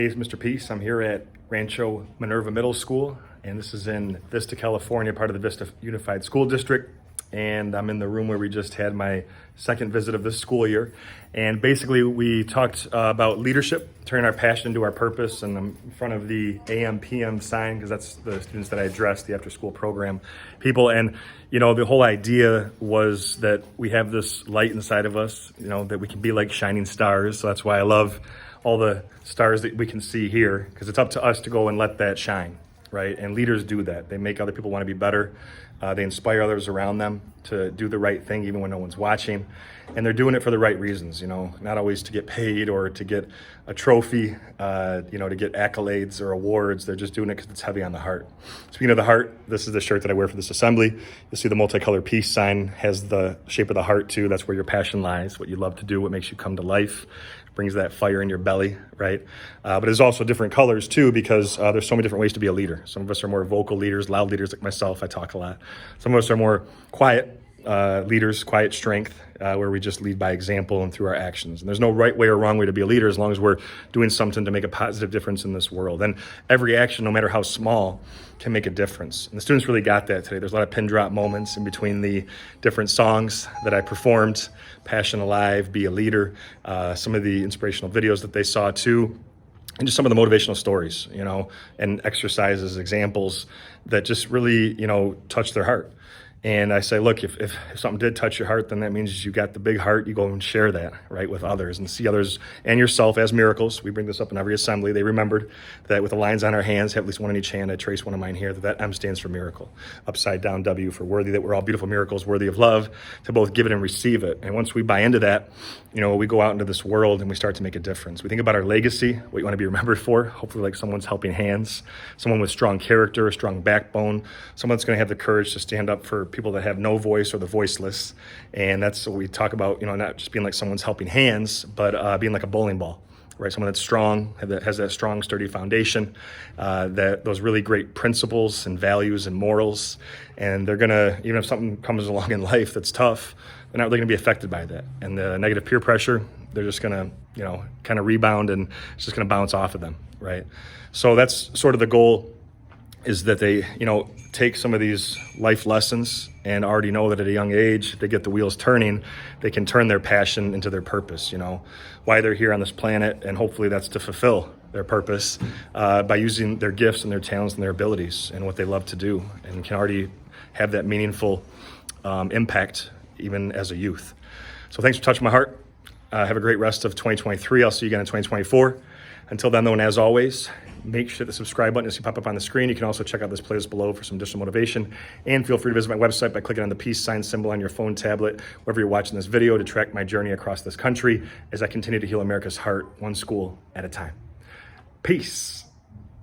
Hey, it's Mr. Peace. I'm here at Rancho Minerva Middle School, and this is in Vista, California, part of the Vista Unified School District. And I'm in the room where we just had my second visit of this school year. And basically, we talked about leadership, turning our passion into our purpose. And I'm in front of the AM PM sign because that's the students that I addressed, the after school program people. And, you know, the whole idea was that we have this light inside of us, you know, that we can be like shining stars. So that's why I love all the stars that we can see here, because it's up to us to go and let that shine, right? And leaders do that. They make other people want to be better. They inspire others around them to do the right thing even when no one's watching. And they're doing it for the right reasons, you know, not always to get paid or to get a trophy, you know, to get accolades or awards. They're just doing it because it's heavy on the heart. Speaking of the heart, this is the shirt that I wear for this assembly. You'll see the multicolored peace sign has the shape of the heart too. That's where your passion lies, what you love to do, what makes you come to life. Brings that fire in your belly, right? But there's also different colors too, because there's so many different ways to be a leader. Some of us are more vocal leaders, loud leaders like myself. I talk a lot. Some of us are more quiet leaders, quiet strength, where we just lead by example and through our actions. And there's no right way or wrong way to be a leader as long as we're doing something to make a positive difference in this world. And every action, no matter how small, can make a difference. And the students really got that today. There's a lot of pin drop moments in between the different songs that I performed, Passion Alive, Be a Leader, some of the inspirational videos that they saw too, and just some of the motivational stories, you know, and exercises, examples that just really, you know, touch their heart. And I say, look, if something did touch your heart, then that means you got the big heart. You go and share that, right, with others and see others and yourself as miracles. We bring this up in every assembly. They remembered that with the lines on our hands, have at least one in each hand. I trace one of mine here, that M stands for miracle. Upside down W for worthy, that we're all beautiful miracles, worthy of love, to both give it and receive it. And once we buy into that, you know, we go out into this world and we start to make a difference. We think about our legacy, what you want to be remembered for, hopefully like someone's helping hands, someone with strong character, a strong backbone, someone that's going to have the courage to stand up for people that have no voice or the voiceless. And that's what we talk about, you know, not just being like someone's helping hands, but being like a bowling ball, right? Someone that's strong, that has that strong, sturdy foundation, that those really great principles and values and morals. And they're gonna, even if something comes along in life that's tough, they're not really gonna be affected by that. And the negative peer pressure, they're just gonna, you know, kind of rebound and it's just gonna bounce off of them, right? So that's sort of the goal, is that they, you know, take some of these life lessons and already know that at a young age, if they get the wheels turning, they can turn their passion into their purpose, you know, why they're here on this planet. And hopefully that's to fulfill their purpose by using their gifts and their talents and their abilities and what they love to do, and can already have that meaningful impact even as a youth. So thanks for touching my heart. Have a great rest of 2023. I'll see you again in 2024. Until then, though, and as always, make sure the subscribe button is pop up on the screen. You can also check out this playlist below for some additional motivation. And feel free to visit my website by clicking on the peace sign symbol on your phone, tablet, wherever you're watching this video, to track my journey across this country as I continue to heal America's heart, one school at a time. Peace.